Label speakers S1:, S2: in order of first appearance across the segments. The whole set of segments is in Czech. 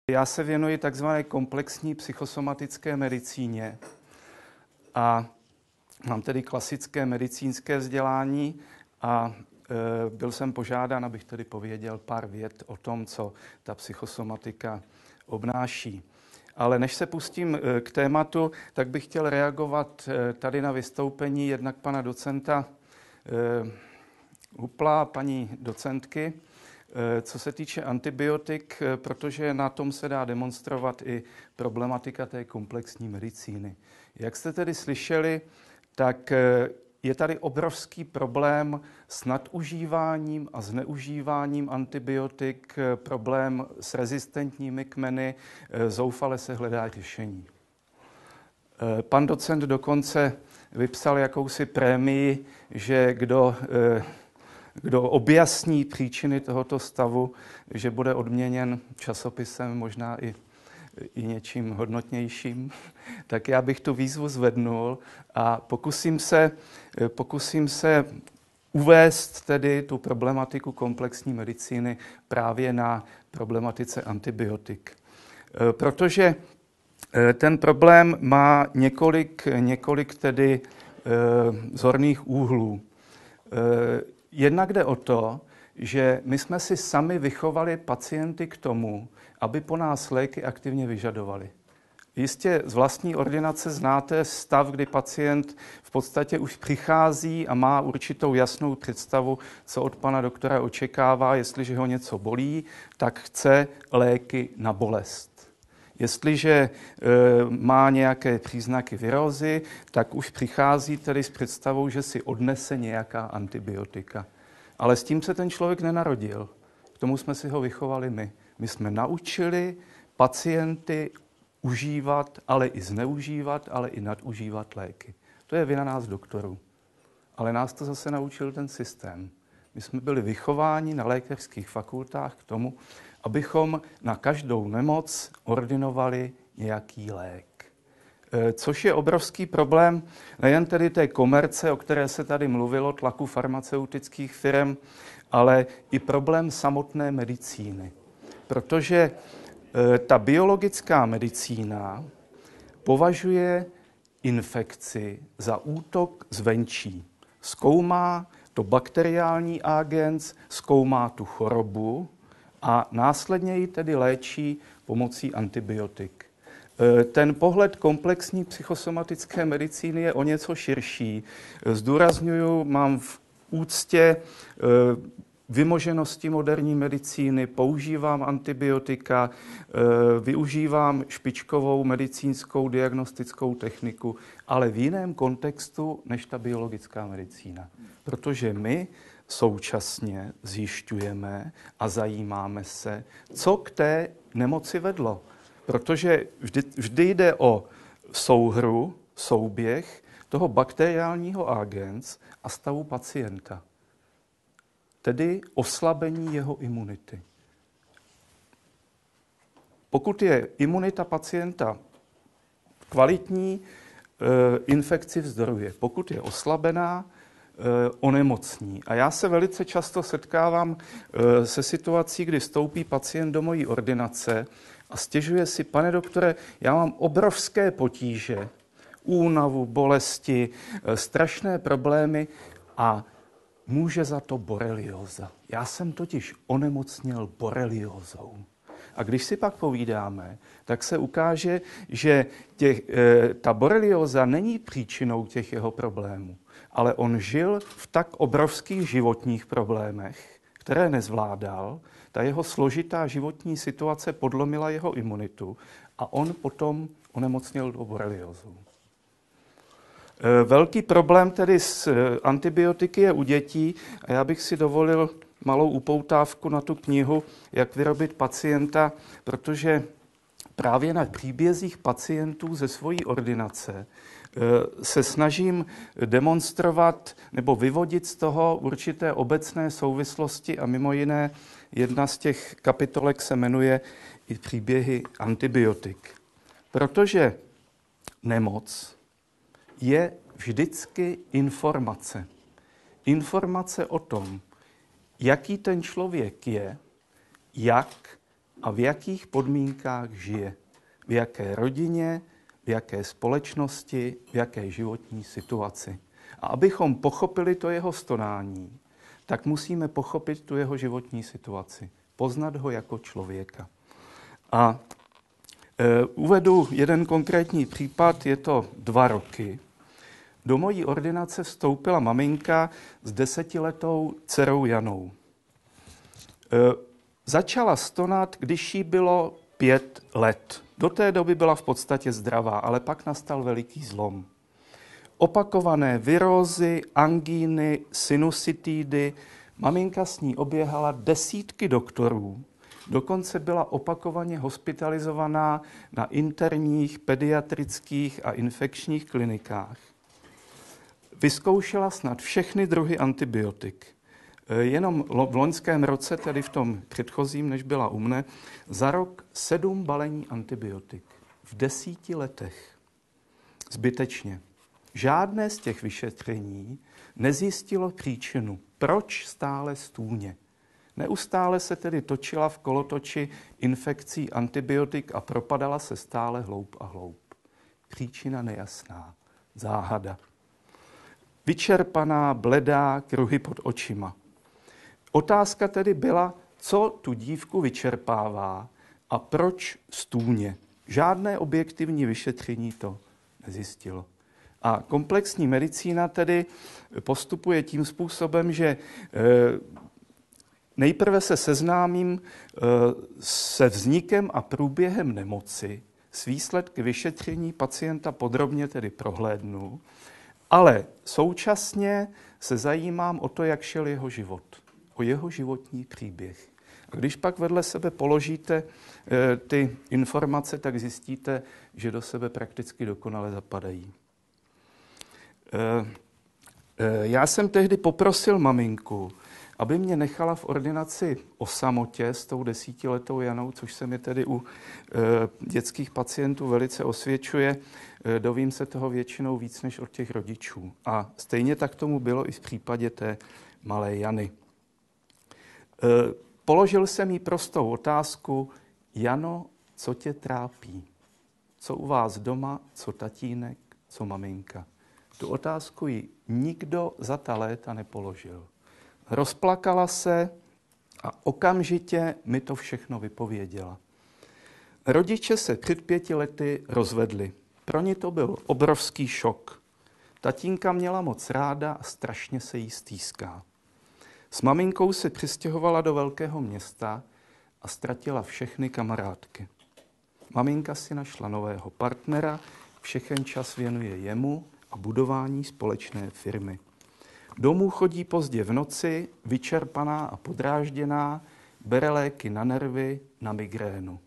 S1: Já se věnuji takzvané komplexní psychosomatické medicíně a mám tedy klasické medicínské vzdělání a byl jsem požádán, abych tedy pověděl pár vět o tom, co ta psychosomatika obnáší. Ale než se pustím k tématu, tak bych chtěl reagovat tady na vystoupení jednak pana docenta Hupla a paní docentky, co se týče antibiotik, protože na tom se dá demonstrovat i problematika té komplexní medicíny. Jak jste tedy slyšeli, tak je tady obrovský problém s nadužíváním a zneužíváním antibiotik, problém s rezistentními kmeny, zoufale se hledá řešení. Pan docent dokonce vypsal jakousi prémii, že kdo objasní příčiny tohoto stavu, že bude odměněn časopisem, možná i něčím hodnotnějším, tak já bych tu výzvu zvednul a pokusím se uvést tedy tu problematiku komplexní medicíny právě na problematice antibiotik. Protože ten problém má několik tedy zorných úhlů. Jednak jde o to, že my jsme si sami vychovali pacienty k tomu, aby po nás léky aktivně vyžadovali. Jistě z vlastní ordinace znáte stav, kdy pacient v podstatě už přichází a má určitou jasnou představu, co od pana doktora očekává. Jestliže ho něco bolí, tak chce léky na bolest. Jestliže má nějaké příznaky virózy, tak už přichází tedy s představou, že si odnese nějaká antibiotika. Ale s tím se ten člověk nenarodil. K tomu jsme si ho vychovali my. My jsme naučili pacienty užívat, ale i zneužívat, ale i nadužívat léky. To je vina nás doktorů. Ale nás to zase naučil ten systém. My jsme byli vychováni na lékařských fakultách k tomu, abychom na každou nemoc ordinovali nějaký lék. Což je obrovský problém nejen tedy té komerce, o které se tady mluvilo, tlaku farmaceutických firm, ale i problém samotné medicíny. Protože ta biologická medicína považuje infekci za útok zvenčí. Zkoumá to bakteriální agens, zkoumá tu chorobu a následně ji tedy léčí pomocí antibiotik. Ten pohled komplexní psychosomatické medicíny je o něco širší. Zdůrazňuju, mám v úctě vymoženosti moderní medicíny, používám antibiotika, využívám špičkovou medicínskou diagnostickou techniku, ale v jiném kontextu než ta biologická medicína. Protože my současně zjišťujeme a zajímáme se, co k té nemoci vedlo. Protože vždy jde o souhru, souběh toho bakteriálního agens a stavu pacienta. Tedy oslabení jeho imunity. Pokud je imunita pacienta kvalitní, infekci vzdoruje. Pokud je oslabená, onemocní. A já se velice často setkávám se situací, kdy vstoupí pacient do mojí ordinace a stěžuje si, pane doktore, já mám obrovské potíže, únavu, bolesti, strašné problémy a může za to borelióza. Já jsem totiž onemocněl boreliózou. A když si pak povídáme, tak se ukáže, že ta borelióza není příčinou těch jeho problémů, ale on žil v tak obrovských životních problémech, které nezvládal, ta jeho složitá životní situace podlomila jeho imunitu a on potom onemocněl boreliózou. Velký problém tedy s antibiotiky je u dětí a já bych si dovolil malou upoutávku na tu knihu, jak vyrobit pacienta, protože právě na příbězích pacientů ze svojí ordinace se snažím demonstrovat nebo vyvodit z toho určité obecné souvislosti a mimo jiné jedna z těch kapitolek se jmenuje i příběhy antibiotik. Protože nemoc je vždycky informace. Informace o tom, jaký ten člověk je, jak a v jakých podmínkách žije. V jaké rodině, v jaké společnosti, v jaké životní situaci. A abychom pochopili to jeho stonání, tak musíme pochopit tu jeho životní situaci. Poznat ho jako člověka. A uvedu jeden konkrétní případ, je to 2 roky. Do mojí ordinace vstoupila maminka s 10letou dcerou Janou. Začala stonat, když jí bylo 5 let. Do té doby byla v podstatě zdravá, ale pak nastal veliký zlom. Opakované virózy, angíny, sinusitidy. Maminka s ní oběhala desítky doktorů. Dokonce byla opakovaně hospitalizovaná na interních, pediatrických a infekčních klinikách. Vyzkoušela snad všechny druhy antibiotik. Jenom v loňském roce, tedy v tom předchozím, než byla u mne, za rok 7 balení antibiotik. V 10 letech. Zbytečně. Žádné z těch vyšetření nezjistilo příčinu. Proč stále stůně? Neustále se tedy točila v kolotoči infekcí antibiotik a propadala se stále hloub a hloub. Příčina nejasná. Záhada. Vyčerpaná, bledá, kruhy pod očima. Otázka tedy byla, co tu dívku vyčerpává a proč stůně. Žádné objektivní vyšetření to nezjistilo. A komplexní medicína tedy postupuje tím způsobem, že nejprve se seznámím se vznikem a průběhem nemoci, s výsledky vyšetření pacienta podrobně tedy prohlédnu, ale současně se zajímám o to, jak šel jeho život, o jeho životní příběh. A když pak vedle sebe položíte ty informace, tak zjistíte, že do sebe prakticky dokonale zapadají. Já jsem tehdy poprosil maminku, aby mě nechala v ordinaci o samotě s tou 10letou Janou, což se mi tedy u dětských pacientů velice osvědčuje. Dovím se toho většinou víc než od těch rodičů. A stejně tak tomu bylo i v případě té malé Jany. Položil jsem jí prostou otázku: Jano, co tě trápí? Co u vás doma, co tatínek, co maminka? Tu otázku jí nikdo za ta léta nepoložil. Rozplakala se a okamžitě mi to všechno vypověděla. Rodiče se před 5 lety rozvedli. Pro ně to byl obrovský šok. Tatínka měla moc ráda a strašně se jí stýská. S maminkou se přistěhovala do velkého města a ztratila všechny kamarádky. Maminka si našla nového partnera, všechen čas věnuje jemu a budování společné firmy. Domů chodí pozdě v noci, vyčerpaná a podrážděná, bere léky na nervy, na migrénu.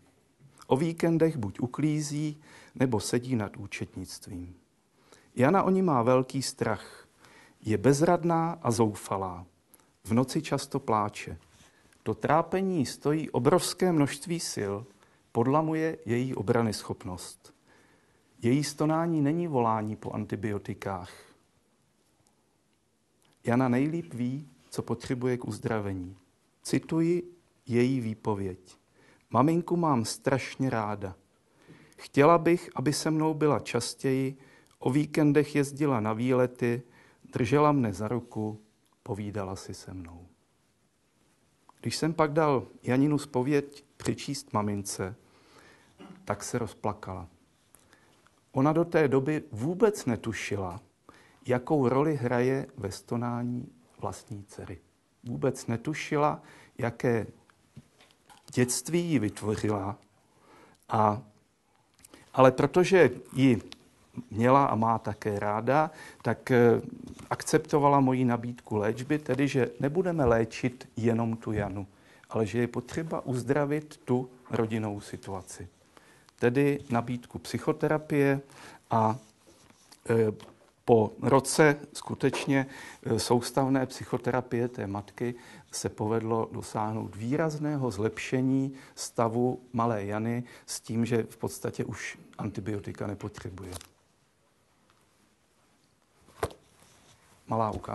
S1: O víkendech buď uklízí, nebo sedí nad účetnictvím. Jana o ní má velký strach. Je bezradná a zoufalá. V noci často pláče. To trápení stojí obrovské množství sil, podlamuje její obranyschopnost. Její stonání není volání po antibiotikách. Jana nejlíp ví, co potřebuje k uzdravení. Cituji její výpověď. Maminku mám strašně ráda. Chtěla bych, aby se mnou byla častěji, o víkendech jezdila na výlety, držela mne za ruku, povídala si se mnou. Když jsem pak dal Janinu zpověď přečíst mamince, tak se rozplakala. Ona do té doby vůbec netušila, jakou roli hraje ve stonání vlastní dcery. Vůbec netušila, jaké dětství ji vytvořila, ale protože ji měla a má také ráda, tak akceptovala moji nabídku léčby, tedy že nebudeme léčit jenom tu Janu, ale že je potřeba uzdravit tu rodinnou situaci. Tedy nabídku psychoterapie a po roce skutečně soustavné psychoterapie té matky se povedlo dosáhnout výrazného zlepšení stavu malé Jany s tím, že v podstatě už antibiotika nepotřebuje. Malá ukázka.